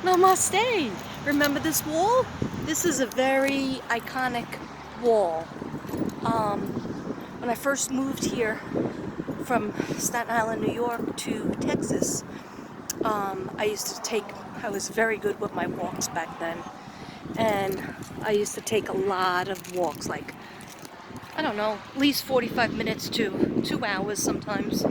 Namaste! Remember this wall? This is a very iconic wall. When I first moved here from Staten Island, New York to Texas, I was very good with my walks back then. And I used to take a lot of walks, like, I don't know, at least 45 minutes to 2 hours sometimes.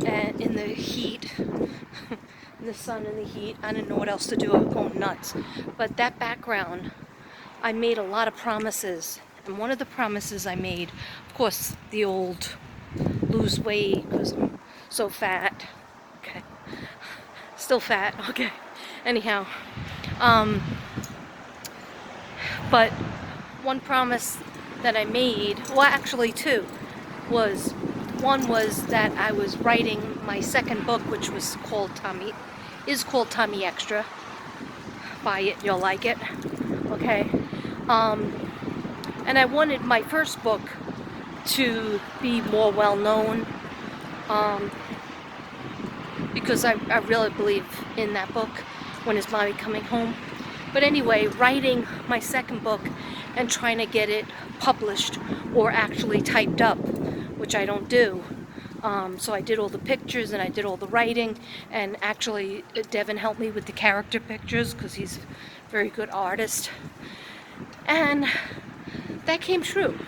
And in the heat, in the sun and the heat, I didn't know what else to do. I was going nuts. But that background, I made a lot of promises. And one of the promises I made, of course, the old lose weight because I'm so fat. Okay. Still fat. Okay. Anyhow. But one promise that I made, well, actually two, one was that I was writing my second book, which was called Tommy Extra. Buy it, you'll like it. Okay. And I wanted my first book to be more well known, because I really believe in that book, When Is Mommy Coming Home? But anyway, writing my second book and trying to get it published or actually typed up, which I don't do. So I did all the pictures and I did all the writing, and actually Devin helped me with the character pictures because he's a very good artist. And that came true.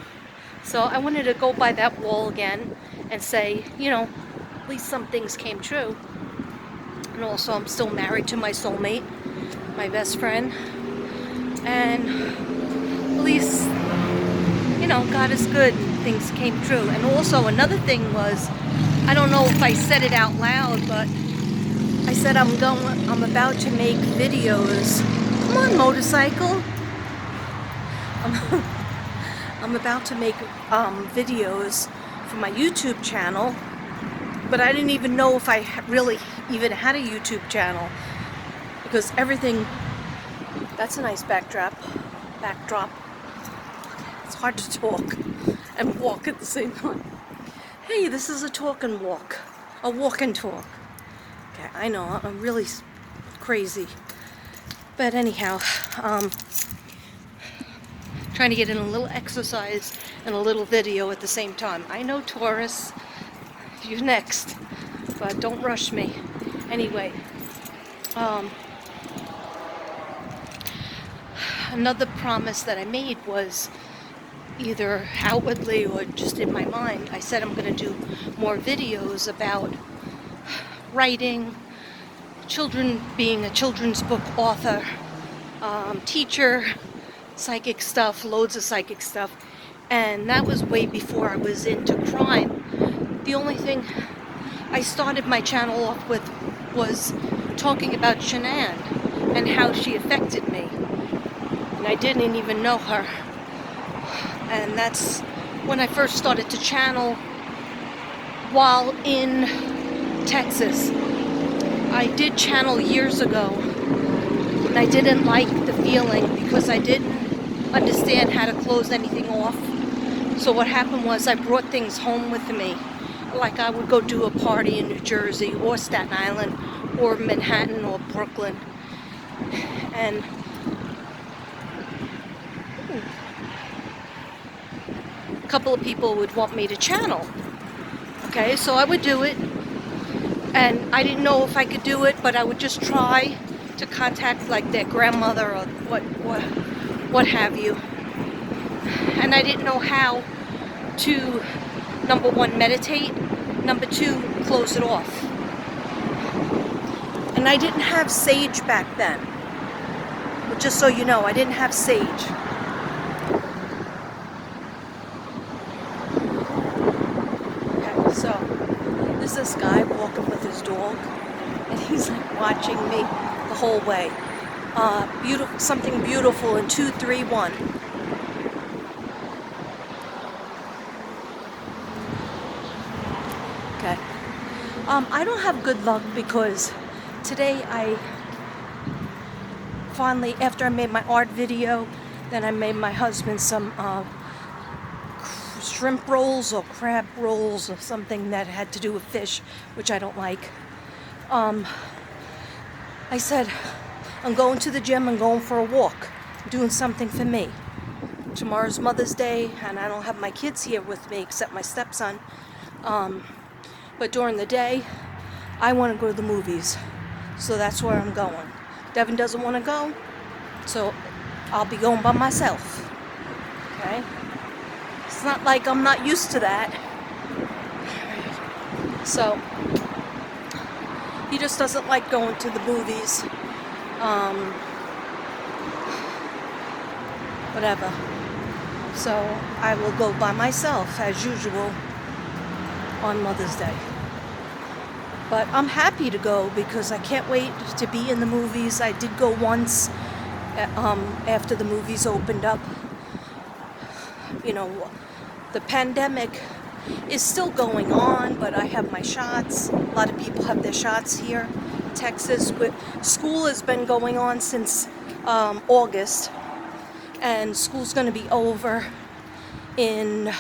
So I wanted to go by that wall again and say, you know, at least some things came true. And also I'm still married to my soulmate, my best friend. And at least, you know, God is good and things came true. And also another thing was, I don't know if I said it out loud, but I said I'm about to make videos. Come on, motorcycle. I'm about to make videos for my YouTube channel, but I didn't even know if I really even had a YouTube channel, because everything, that's a nice backdrop. It's hard to talk and walk at the same time. Hey, this is a talk and walk. A walk and talk. Okay, I know, I'm really crazy. But anyhow, trying to get in a little exercise and a little video at the same time. I know, Taurus, you're next, but don't rush me. Anyway, another promise that I made was, either outwardly or just in my mind, I said I'm going to do more videos about writing, being a children's book author, teacher, psychic stuff, loads of psychic stuff. And that was way before I was into crime. The only thing I started my channel off with was talking about Shanann and how she affected me. And I didn't even know her. And that's when I first started to channel while in Texas. I did channel years ago, and I didn't like the feeling because I didn't understand how to close anything off. So what happened was I brought things home with me. Like I would go do a party in New Jersey or Staten Island or Manhattan or Brooklyn. And a couple of people would want me to channel. Okay, so I would do it. And I didn't know if I could do it, but I would just try to contact like their grandmother or what have you. And I didn't know how to, number one, meditate, number two, close it off. And I didn't have sage back then. But just so you know, I didn't have sage. Okay, so there's this guy walking with his dog, and he's like watching me the whole way. Something beautiful in 231. Okay. I don't have good luck because today I finally, after I made my art video, then I made my husband some shrimp rolls or crab rolls or something that had to do with fish, which I don't like. I said, I'm going to the gym and going for a walk, doing something for me. Tomorrow's Mother's Day, and I don't have my kids here with me except my stepson. But during the day, I want to go to the movies. So that's where I'm going. Devin doesn't want to go, so I'll be going by myself. Okay? It's not like I'm not used to that. So, he just doesn't like going to the movies. Whatever. So, I will go by myself, as usual, on Mother's Day. But I'm happy to go because I can't wait to be in the movies. I did go once after the movies opened up. You know, the pandemic is still going on, but I have my shots. A lot of people have their shots here. Texas, school has been going on since August, and school's going to be over in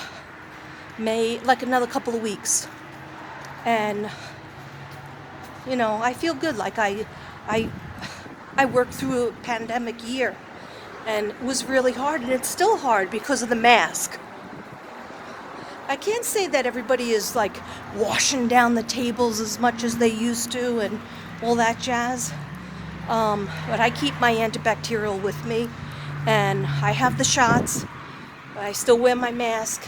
May, like another couple of weeks. And you know, I feel good. Like I worked through a pandemic year, and it was really hard, and it's still hard because of the mask. I can't say that everybody is like washing down the tables as much as they used to and all that jazz. But I keep my antibacterial with me, and I have the shots, but I still wear my mask,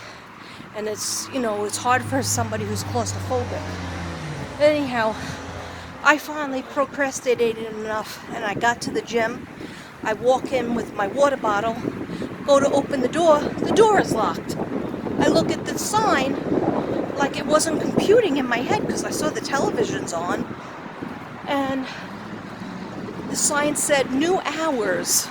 and it's, you know, it's hard for somebody who's claustrophobic. Anyhow, I finally procrastinated enough, and I got to the gym. I walk in with my water bottle, go to open the door is locked. I look at the sign like it wasn't computing in my head because I saw the television's on, and the sign said new hours.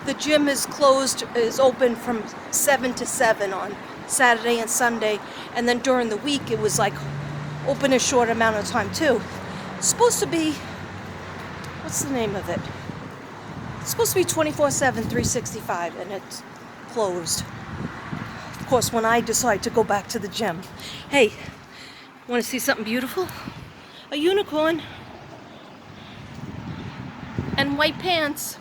The gym is closed, is open from 7 to 7 on Saturday and Sunday, and then during the week it was like open a short amount of time too. It's supposed to be, what's the name of it? It's supposed to be 24/7, 365, and it's closed. Of course, when I decide to go back to the gym. Hey, want to see something beautiful? A unicorn. And white pants.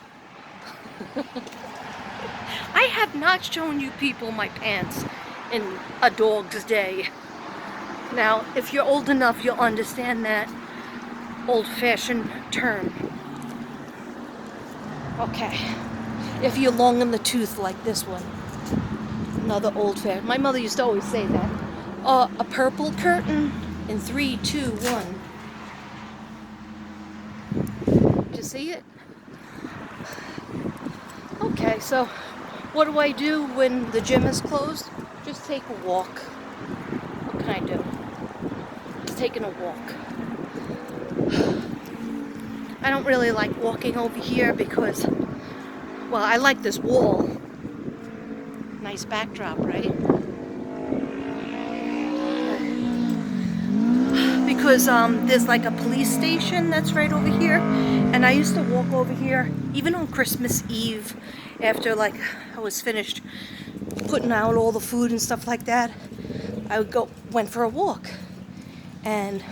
I have not shown you people my pants in a dog's day. Now, if you're old enough, you'll understand that old-fashioned term. Okay. If you're long in the tooth like this one. Another old-fashioned. My mother used to always say that. A purple curtain in 3, 2, 1. Did you see it? Okay, so what do I do when the gym is closed? Just take a walk. What can I do? Just taking a walk. I don't really like walking over here because, well, I like this wall. Nice backdrop, right? Because there's like a police station that's right over here, and I used to walk over here even on Christmas Eve after like I was finished putting out all the food and stuff like that. I went for a walk, and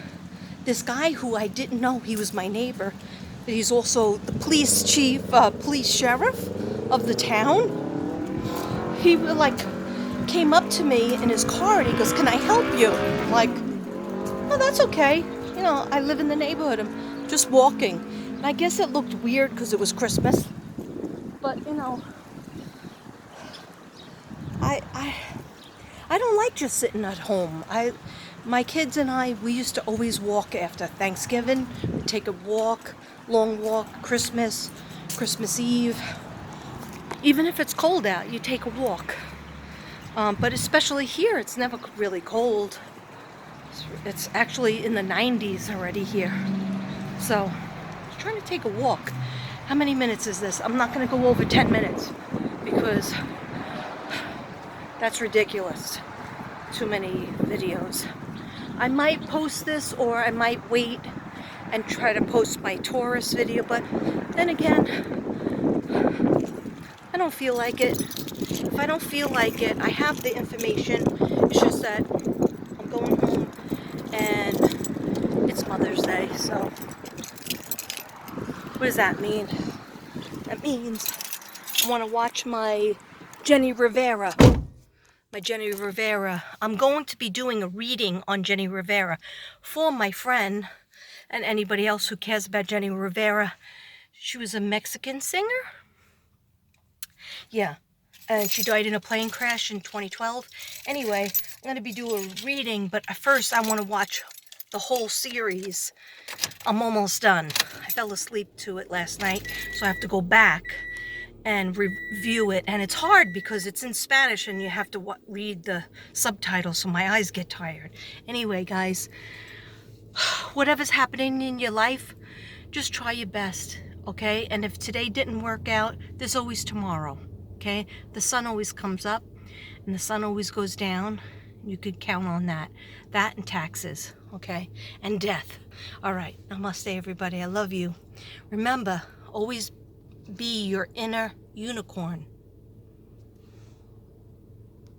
this guy who I didn't know, he was my neighbor, he's also the police chief, police sheriff of the town. He like came up to me in his car and he goes, "Can I help you?" I'm like, "Oh, that's okay. You know, I live in the neighborhood. I'm just walking." And I guess it looked weird because it was Christmas. But, you know, I don't like just sitting at home. My kids and I, we used to always walk after Thanksgiving. We'd take a walk, long walk, Christmas Eve. Even if it's cold out, you take a walk. But especially here, it's never really cold. It's actually in the 90s already here. So, I'm trying to take a walk. How many minutes is this? I'm not going to go over 10 minutes because that's ridiculous. Too many videos. I might post this, or I might wait and try to post my tourist video, but then again, I don't feel like it. If I don't feel like it, I have the information. It's just that I'm going home and it's Mother's Day, so What does that mean? That means I want to watch my Jenny Rivera. I'm going to be doing a reading on Jenny Rivera for my friend and anybody else who cares about Jenny Rivera. She was a Mexican singer. Yeah. And she died in a plane crash in 2012. Anyway, I'm going to be doing a reading, but first I want to watch the whole series. I'm almost done. I fell asleep to it last night, so I have to go back and review it. And it's hard because it's in Spanish and you have to read the subtitles, so my eyes get tired. Anyway, guys, whatever's happening in your life, just try your best, okay? And if today didn't work out, there's always tomorrow, okay? The sun always comes up and the sun always goes down. You could count on that. That and taxes, okay? And death. All right, namaste, everybody. I love you. Remember, always be your inner unicorn.